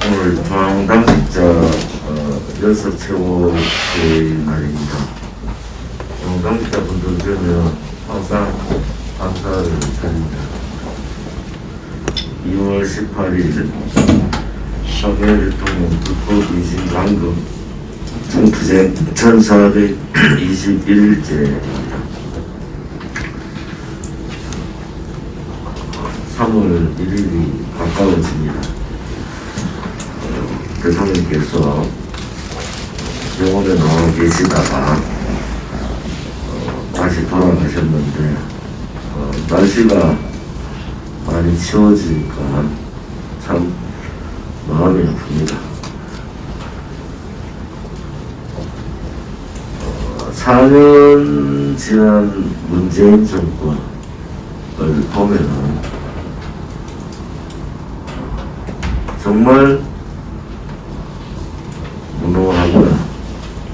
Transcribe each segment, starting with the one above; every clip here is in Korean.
오늘 중앙당직자 연석 최고의 날입니다. 중앙당직자 분들 되면 항상 감사를 드립니다. 2월 18일 박근혜 대통령 불법 이심 감금 정투쟁 1421일째입니다. 3월 1일이 가까워집니다. 대통령께서 병원에 나와 계시다가 다시 돌아가셨는데 날씨가 많이 추워지니까 참 마음이 아픕니다. 4년 지난 문재인 정권을 보면은 정말 무능하구나,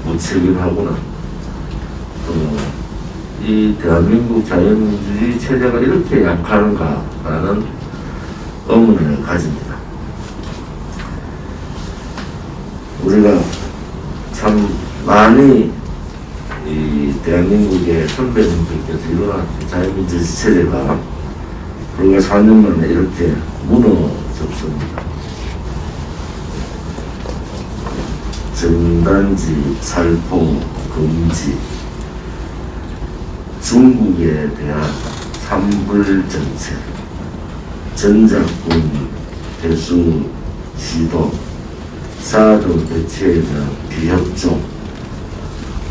무책임하구나. 이 대한민국 자유민주주의 체제가 이렇게 약한가라는 의문을 가집니다. 우리가 참 많이 이 대한민국의 선배님들께서 일어난 자유민주주의 체제가 불과 4년 만에 이렇게 무너졌습니다. 정단지, 살포, 금지, 중국에 대한 삼불정책, 전작군 대수 시도, 사드 대체에 대한 비협조,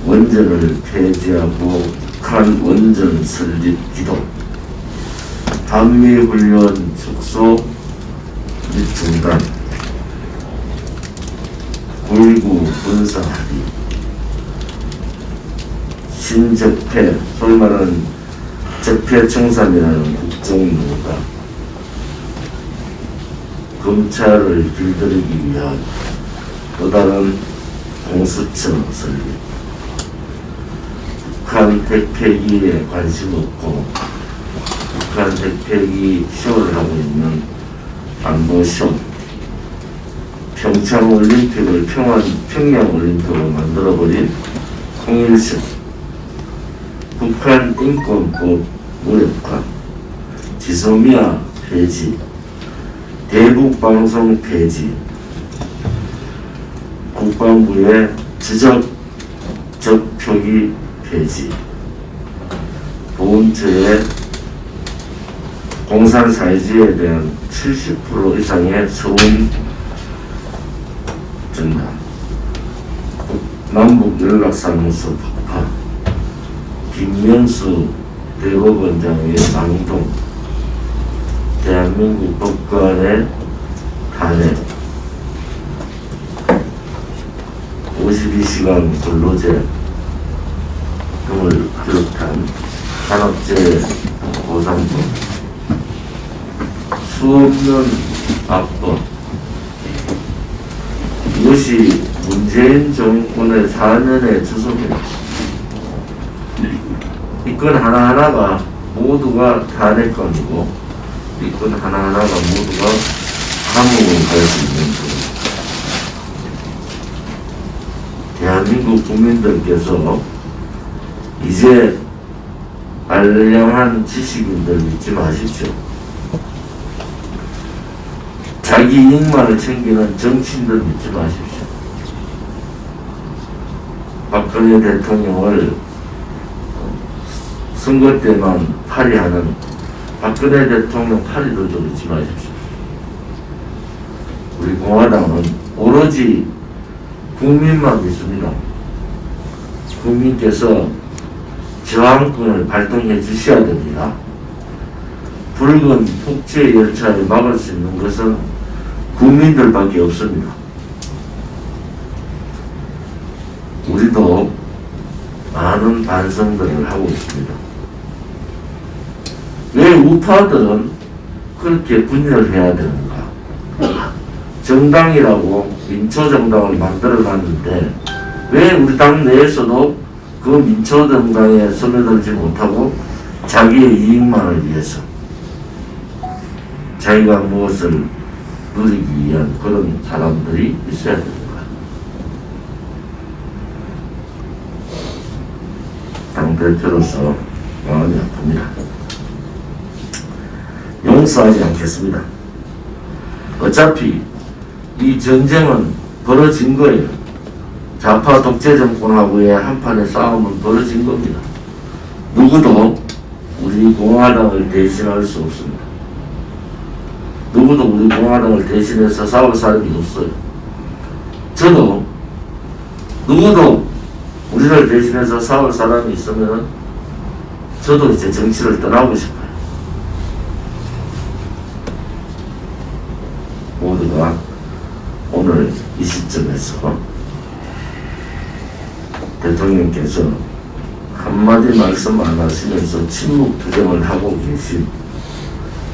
원전을 폐지하고 북한 원전 설립 기도, 한미훈련 축소 및 중단, 9.19 군사 합의, 신적폐, 소위 말하는 적폐청산이라는 국정농단, 검찰을 길들이기 위한 또 다른 공수처 설립, 북한 핵폐기에 관심 없고 북한 핵폐기 쇼를 하고 있는 안보쇼, 평창올림픽을 평양올림픽으로 만들어버린 통일쇼, 북한 인권법 무력화, 지소미아 폐지, 대북방송 폐지, 국방부의 적표기 폐지, 보훈처의 공산사회주의에 대한 70% 이상의 서운 전담, 남북연락사무소 폭파, 김명수 대법원장의 낭동, 대한민국 법관의 탄핵, 52시간 근로제 등을 비롯한 산업재해 보상법, 수없는 악법, 이것이 문재인 정권의 4년의 주소입니다. 이 건 하나하나가 모두가 탄핵감이고 이 건 하나하나가 모두가 감옥을 갈 수 있는 겁니다. 대한민국 국민들께서 이제 알량한 지식인들 믿지 마십시오. 자기 이익만을 챙기는 정치인들 믿지 마십시오. 박근혜 대통령을 선거 때만 파리하는 박근혜 대통령 파리들도 믿지 마십시오. 우리 공화당은 오로지 국민만 믿습니다. 국민께서 저항권을 발동해 주셔야 됩니다. 붉은 폭주의 열차를 막을 수 있는 것은 국민들밖에 없습니다. 우리도 많은 반성들을 하고 있습니다. 왜 우파들은 그렇게 분열해야 되는가? 정당이라고 민초정당을 만들어놨는데 왜 우리 당 내에서도 그 민초정당에 스며들지 못하고 자기의 이익만을 위해서 자기가 무엇을 누리기 위한 그런 사람들이 있어야 됩니다. 당대표로서 마음이 아픕니다. 용서하지 않겠습니다. 어차피 이 전쟁은 벌어진 거예요. 좌파 독재 정권하고의 한판의 싸움은 벌어진 겁니다. 누구도 우리 공화당을 대신할 수 없습니다. 누구도 우리 공화당을 대신해서 싸울 사람이 없어요. 저도 누구도 우리를 대신해서 싸울 사람이 있으면 저도 이제 정치를 떠나고 싶어요. 모두가 오늘 이 시점에서 대통령께서 한마디 말씀 안 하시면서 침묵 투쟁을 하고 계신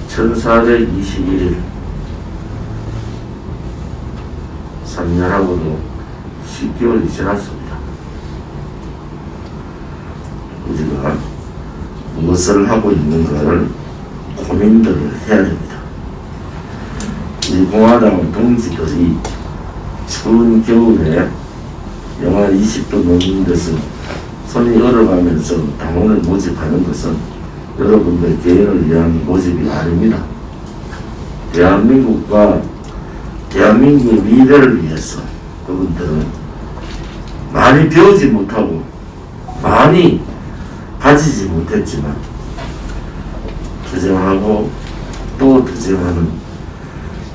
1421일 3년하고도 10개월이 지났습니다. 우리가 무엇을 하고 있는가를 고민들을 해야 됩니다. 우리 공화당 동지들이 추운 겨울에 영하 20도 넘는 데서 손이 얼어가면서 당원을 모집하는 것은 여러분들 개인을 위한 모집이 아닙니다. 대한민국의 미래를 위해서 그분들은 많이 배우지 못하고 많이 가지지 못했지만 투쟁하고 또 투쟁하는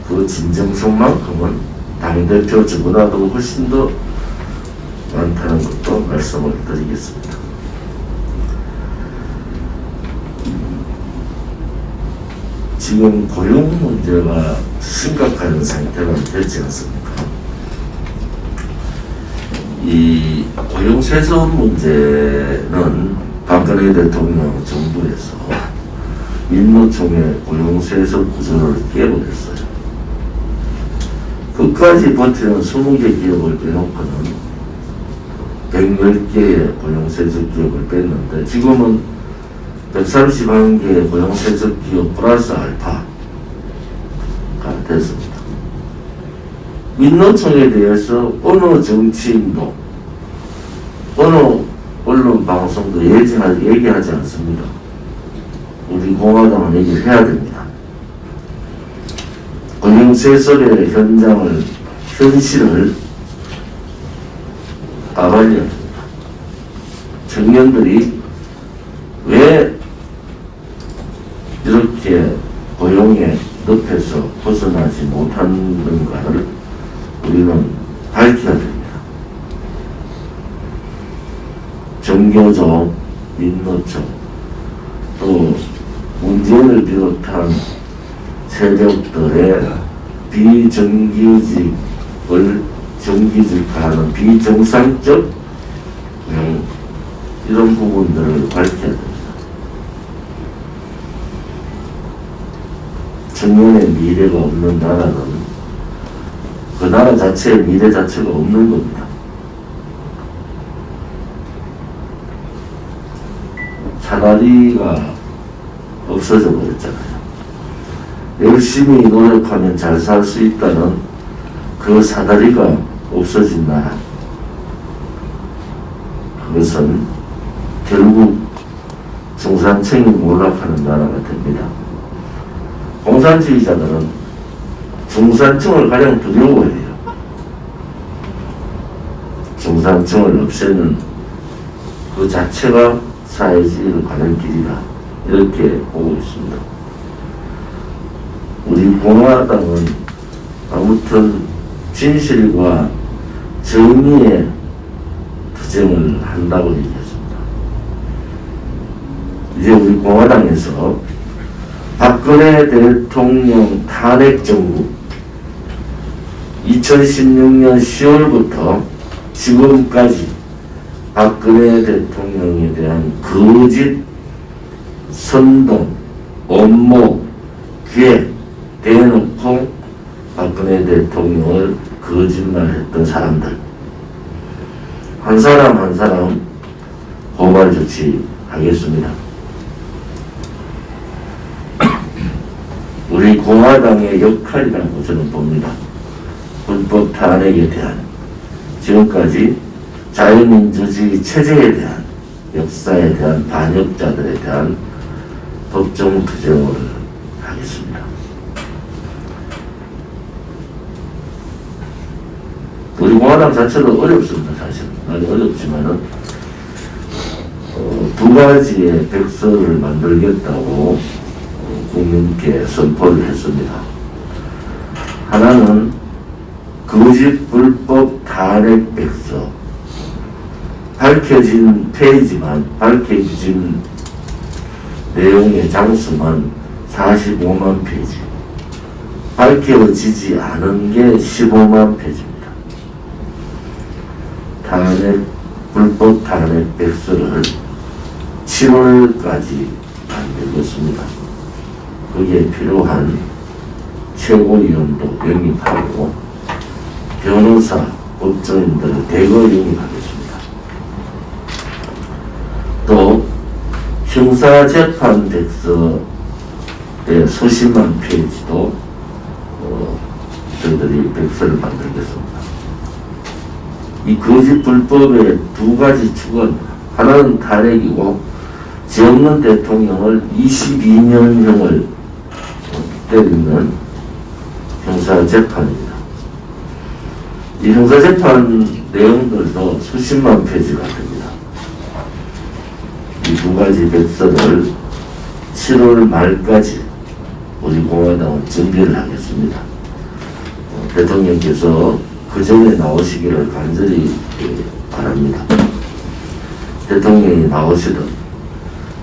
그 진정성만큼은 당대표 저보다도 훨씬 더 많다는 것도 말씀을 드리겠습니다. 지금 고용 문제가 심각한 상태가 됐지 않습니까? 이 고용 세습 문제는 박근혜 대통령 정부에서 민노총의 고용 세습 구조를 깨버렸어요. 끝까지 버티는 20개 기업을 빼놓고는 110개의 고용세습 기업을 뺐는데 지금은 131개의 고용세습 기업 플러스 알파가 됐습니다. 민노총에 대해서 어느 정치인도 어느 언론 방송도 얘기하지 않습니다. 우리 공화당은 얘기를 해야 됩니다. 고용세습의 현실을 까발려야 됩니다. 청년들이 왜 이렇게 고용의 늪에서 벗어나지 못하는가를 우리는 밝혀야 됩니다. 정교조, 민노총, 또 문재인을 비롯한 세력들의 비정규직을 정규직화하는 비정상적 이런 부분들을 밝혀야 됩니다. 청년의 미래가 없는 나라는 그 나라 자체의 미래 자체가 없는 겁니다. 사다리가 없어져 버렸잖아요. 열심히 노력하면 잘 살 수 있다는 그 사다리가 없어진 나라. 그것은 결국 중산층이 몰락하는 나라가 됩니다. 공산주의자들은 중산층을 가장 두려워해요. 중산층을 없애는 그 자체가 사회주의로 가는 길이다. 이렇게 보고 있습니다. 우리 공화당은 아무튼 진실과 정의의 투쟁을 한다고 얘기했습니다. 이제 우리 공화당에서 박근혜 대통령 탄핵 정부 2016년 10월부터 지금까지 박근혜 대통령에 대한 거짓, 선동, 업무, 기획, 대놓고 박근혜 대통령을 거짓말했던 사람들 한 사람 한 사람 고발 조치하겠습니다. 우리 공화당의 역할이라고 저는 봅니다. 불법 탄핵에 대한, 지금까지 자유민주주의 체제에 대한, 역사에 대한 반역자들에 대한 법정 투쟁을 하겠습니다. 우리 공화당 자체도 어렵습니다. 사실은 많이 어렵지만은 두 가지의 백서를 만들겠다고 국민께 선포를 했습니다. 하나는 거짓 불법 탄핵 백서, 밝혀진 페이지만, 밝혀진 내용의 장수만 45만 페이지, 밝혀지지 않은 게 15만 페이지입니다. 불법 탄핵 백서를 7월까지 만들겠습니다. 거기에 필요한 최고위원도 영입하고 변호사, 법조인들을 대거 영입하겠습니다. 또 형사재판 백서의 수십만 페이지도 저희들이 백서를 만들겠습니다. 이 거짓 불법의 두 가지 축은, 하나는 탄핵이고 죄 없는 대통령을 22년형을 때리는 형사재판입니다. 이 형사재판 내용들도 수십만 페이지가 됩니다. 이 두 가지 백서를 7월 말까지 우리 공화당은 준비를 하겠습니다. 대통령께서 그 전에 나오시기를 간절히 바랍니다. 대통령이 나오시든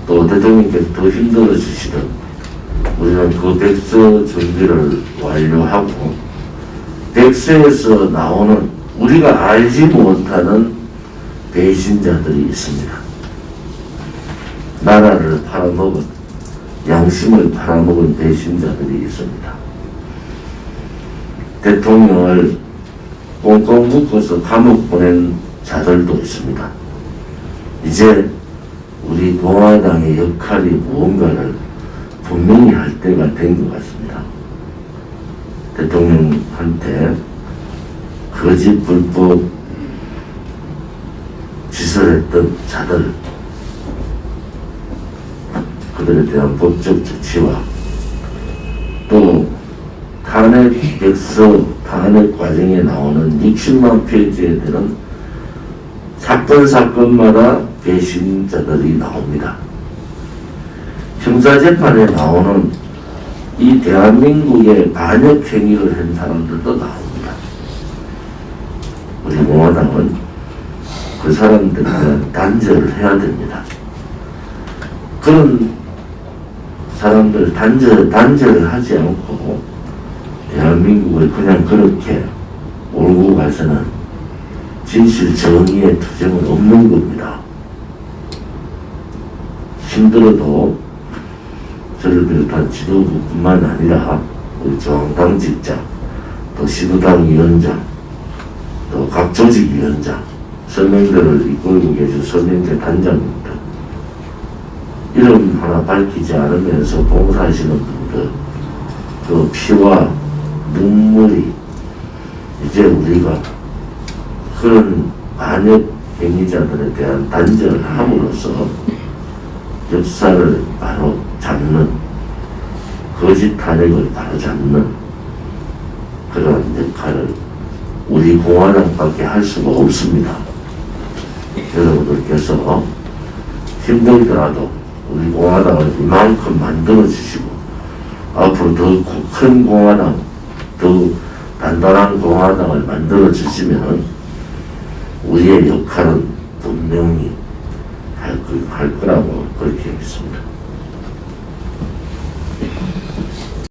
또 대통령께서 더 힘들어 주시든 우리는 그 백서 준비를 완료하고 백서에서 나오는 우리가 알지 못하는 배신자들이 있습니다. 나라를 팔아먹은, 양심을 팔아먹은 배신자들이 있습니다. 대통령을 꽁꽁 묶어서 감옥 보낸 자들도 있습니다. 이제 우리 공화당의 역할이 무언가를 분명히 할 때가 된 것 같습니다. 대통령한테 거짓 불법 짓을 했던 자들, 그들에 대한 법적 조치와 또 탄핵 백서, 탄핵 과정에 나오는 60만 페이지에 되는 사건마다 배신자들이 나옵니다. 형사재판에 나오는 이 대한민국의 반역 행위를 한 사람들도 나옵니다. 우리 공화당은 그 사람들에 대한 단죄를 해야 됩니다. 그런 사람들 단죄를 하지 않고 대한민국을 그냥 그렇게 몰고 가서는 진실 정의의 투쟁은 없는 겁니다. 힘들어도 저를 비롯한 지도부뿐만 아니라 우리 중앙당직자, 또 시도당 위원장, 또 각 조직위원장, 서명대를 이끌고 계신 서명대 단장님들, 이름 하나 밝히지 않으면서 봉사하시는 분들, 그 피와 눈물이 이제 우리가 그런 반역 행위자들에 대한 단죄를 함으로써 역사를 바로 잡는, 거짓 탄핵을 바로 잡는 그런 역할을 우리 공화당밖에 할 수가 없습니다. 여러분들께서 힘들더라도 우리 공화당을 이만큼 만들어 주시고 앞으로 더 큰 공화당, 더 단단한 공화당을 만들어 주시면 우리의 역할은 분명히 할 거라고 그렇게 믿습니다.